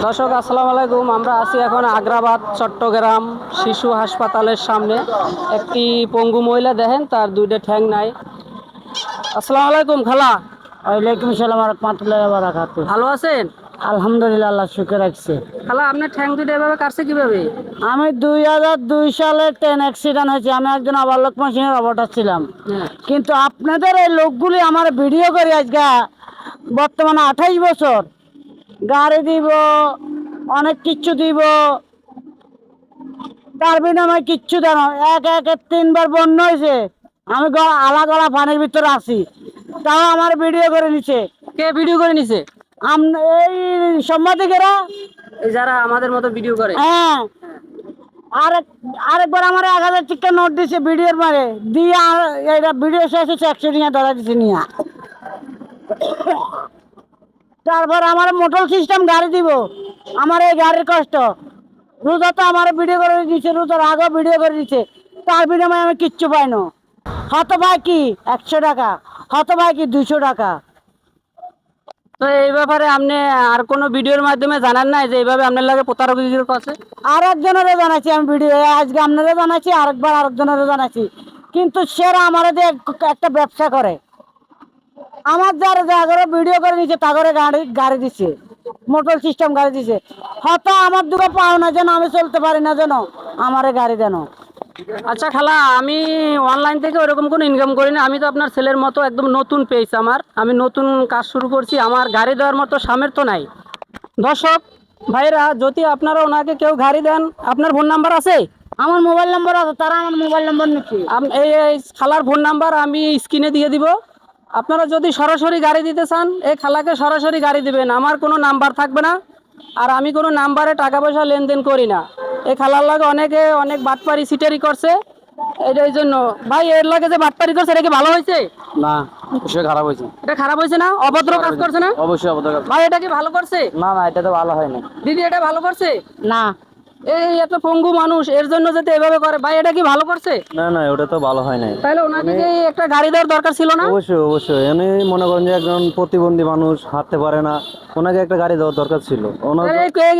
দর্শক আসসালামু আলাইকুম। আমরা আছি এখন আগ্রাবাদ চট্টগ্রাম শিশু হাসপাতালের সামনে। একটি পঙ্গু মহিলা দেখেন, তার দুইটা ঠ্যাং নাই। আসসালামু আলাইকুম খালা। ওয়ালাইকুম সালাম রহমতুল্লাহ বারাকাতু। ভালো আছেন? আলহামদুলিল্লাহ, আল্লাহ শুকর রাখছে। খালা, আপনার ঠ্যাং দুইটা এভাবে কাটছে কিভাবে? আমি 2002 সালে ট্রেন অ্যাক্সিডেন্ট হয়েছে। আমি একজন ওভারলোক মেশিনের অপারেটর ছিলাম। হ্যাঁ। কিন্তু আপনাদের এই লোকগুলি আমার ভিডিও করে আজকে বর্তমানে 28 বছর গাড়ি দিব, অনেক কিচ্ছু দিব, তার বিনিময়ে কিচ্ছু দেন। এক এক 3বার বন্যা হয়েছে, আমি আলা গলা পানির ভিতরে আছি, তাও আমার ভিডিও করে নিছে। কে ভিডিও করে নিছে? এই সাংবাদিকেরা। এই যারা আমাদের মতো ভিডিও করে। হ্যাঁ, আরেকবার আমার 1000 টাকা নোট দিছে ভিডিওর মারে দিয়ে, এটা ভিডিও শেষ হচ্ছে 100 টাকা ধরা দিছে নিয়ে। তারপর আমার মোটর সিস্টেম গাড়ি দিব, আমার এই গাড়ির কষ্ট। রোজা তো আমার ভিডিও করে দিচ্ছে, রোজার আগেও ভিডিও করে দিচ্ছে, তার বিনিময়ে আমি কিচ্ছু পাই না। হত ভাই কি 100 টাকা, হত ভাই কি 200 টাকা। তো এই ব্যাপারে আপনি আর কোনো ভিডিওর মাধ্যমে জানান নাই যে এইভাবে আপনার লাগে প্রতারক করছে? আর একজনেরও জানাচ্ছি আমি ভিডিও, আজকে আপনারও জানাচ্ছি, আরেকজনেরও জানাচ্ছি। কিন্তু সেরা আমার দিয়ে একটা ব্যবসা করে, আমার যারা যারা ভিডিও করে নিচ্ছে তাগরে গাড়ি দিচ্ছে, মোটর সিস্টেম গাড়ি দিচ্ছে। হয়তো আমার দুটো পাও না যেন, আমি চলতে পারি না যেন, আমারে গাড়ি দেন। আচ্ছা খালা, আমি অনলাইন থেকে ওরকম কোনো ইনকাম করি না। আমি তো আপনার ছেলের মতো একদম নতুন পেজ আমার, আমি নতুন কাজ শুরু করছি, আমার গাড়ি দেওয়ার মতো সামর্থ্য নাই। দর্শক ভাইরা, যদি আপনারা ওনাকে কেউ গাড়ি দেন, আপনার ফোন নাম্বার আছে? আমার মোবাইল নম্বর আছে, তারা আমার মোবাইল নম্বর নিচ্ছে। এই খালার ফোন নাম্বার আমি স্ক্রিনে দিয়ে দিব। আপনারা যদি সরাসরি গাড়ি দিতে চান, এই খালাকে সরাসরি গাড়ি দিবেন, আমার কোনো নাম্বার থাকবে না। আর আমি কোনো নাম্বারে টাকা পয়সা লেনদেন করি না। এই খালার লাগে অনেকে অনেক বাটপারি সিটারি করছে, এই জন্য। ভাই, এর লাগে যে বাটপারি করছে, এটা কি ভালো হয়েছে? না, অবশ্যই খারাপ হয়েছে। এটা খারাপ হয়েছে না? অভদ্র কাজ করছে না? অবশ্যই অবশ্যই। ভাই, এটা কি ভালো করছে? না না, এটা তো ভালো হয় না। দিদি, এটা ভালো করছে না। এই এত পঙ্গু মানুষ, এর জন্য যাতে এভাবে করে, ভাই এটা কি ভালো করছে? না না, ওটা তো ভালো হয় নাই। তাহলে ওনাকে কি একটা গাড়ি দেওয়ার দরকার ছিল না? অবশ্যই অবশ্যই, উনি মনে করেন যে একজন প্রতিবন্ধী মানুষ, হাঁটতে পারে না, ওনাকে একটা গাড়ি দেওয়ার দরকার ছিল। ওনার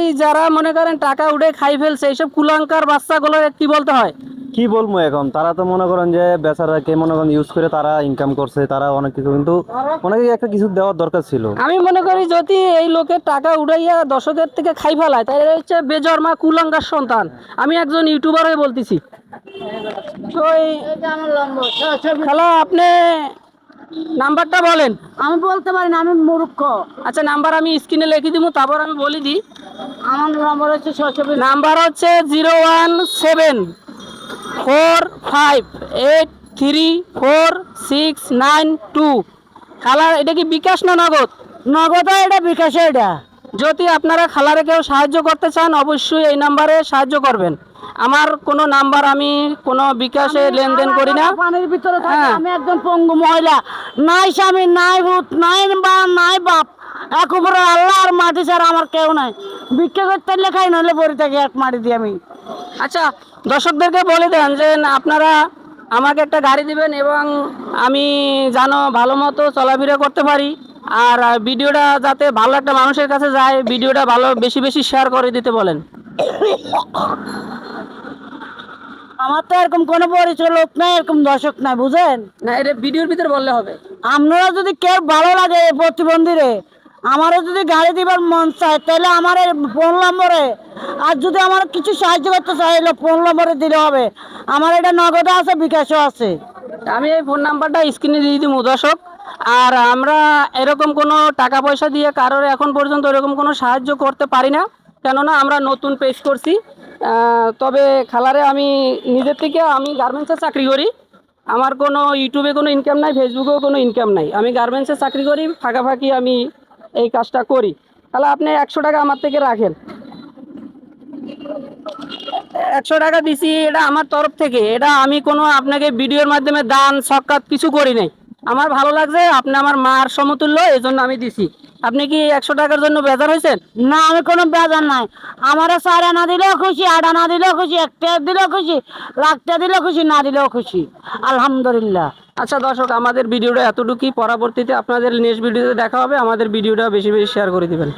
এই যারা মনে করেন টাকা উঠে খাই ফেলছে, এইসব কুলাঙ্কার বাচ্চাগুলো কি বলতে হয়? কি বলবো এখন, তারা তো মনে করেন যে বেচারাকে মনে করেন ইউজ করে তারা ইনকাম করছে, তারা অনেক কিছু, কিন্তু ওনাকে একটা কিছু দেওয়ার দরকার ছিল। আমি মনে করি যদি এই লোকের টাকা উড়াইয়া দর্শকের থেকে খাই ফেলায়, তাই হচ্ছে বেজন্মা কুলাঙ্গার সন্তান। আমি একজন ইউটিউবার হয়ে বলতেছি। তো খালা, আপনি নাম্বারটা বলেন। আমি বলতে পারি না, আমি মূর্খ। আচ্ছা, নাম্বার আমি স্ক্রিনে লিখে দিব, তারপর আমি বলে দিই। আমার নম্বর হচ্ছে নাম্বার হচ্ছে 01745834692। খালার এটা কি বিকাশ না নগদ? নগদ, এটা বিকাশে। এটা যদি আপনারা খালারে কেউ সাহায্য করতে চান, অবশ্যই এই নাম্বারে সাহায্য করবেন। আমার কোনো নাম্বার, আমি কোনো বিকাশে লেনদেন করি না। পানির ভিতরে থাকি, হ্যাঁ। আমি একজন পঙ্গু মহিলা, নাই স্বামী, নাই ভূত, নাই বা নাই বাপ, এক উপরে আল্লাহ আর মাটি ছাড়া আমার কেউ নাই। ভিক্ষা করতে লেখাই নইলে পড়ে থাকি এক মাটি দিয়ে আমি। আচ্ছা, দর্শকদেরকে বলে দেন যে আপনারা আমাকে একটা গাড়ি দিবেন, এবং আমি যেন ভালো মতো চলাফেরা করতে পারি। আর ভিডিওটা যাতে ভালো একটা মানুষের কাছে যায়, ভিডিওটা ভালো বেশি বেশি শেয়ার করে দিতে বলেন। আমার তো এরকম কোনো পরিচয় লোক নাই, এরকম দর্শক নাই, বুঝেন না, এটা ভিডিওর ভিতরে বললে হবে। আপনারা যদি কেউ ভালো লাগে এই প্রতিবন্ধীরে, আমারও যদি গাড়ি দিবার মন চায়, তাহলে আমার ফোন নম্বরে, আর যদি আমার কিছু সাহায্য করতে চাইলে ফোন নম্বরে দিলে হবে। আমার এটা নগদও আছে, বিকাশও আছে। আমি এই ফোন নাম্বারটা স্ক্রিনে দিয়ে দিব দর্শক। আর আমরা এরকম কোনো টাকা পয়সা দিয়ে কারোর এখন পর্যন্ত এরকম কোনো সাহায্য করতে পারি না, কেননা আমরা নতুন পেজ করছি। তবে খালারে আমি নিজের থেকে, আমি গার্মেন্টসে চাকরি করি, আমার কোনো ইউটিউবে কোনো ইনকাম নাই, ফেসবুকেও কোনো ইনকাম নাই। আমি গার্মেন্টসে চাকরি করি, ফাঁকাফাঁকি আমি এই কাজটা করি। তাহলে আপনি 100 টাকা আমার থেকে রাখেন। 100 টাকা দিছি, এটা আমার তরফ থেকে। এটা আমি কোনো আপনাকে ভিডিওর মাধ্যমে দান সৎকার কিছু করি নাই। আমার ভালো লাগছে, আপনি আমার মার সমতুল্য, এই জন্য আমি দিছি। আপনি কি 100 টাকার জন্য বেজার হয়েছেন? না, আমি কোনো বেজার নাই। আমারও 4 আনা দিলেও খুশি, 8 আনা দিলেও খুশি, 1 টাকা দিলেও খুশি, লাখ টাকা দিলেও খুশি, না দিলেও খুশি, আলহামদুলিল্লাহ। আচ্ছা দর্শক, আমাদের ভিডিওটা এতটুকুই। পরবর্তীতে আপনাদের নেক্সট ভিডিওতে দেখা হবে। আমাদের ভিডিওটা বেশি বেশি শেয়ার করে দিবেন।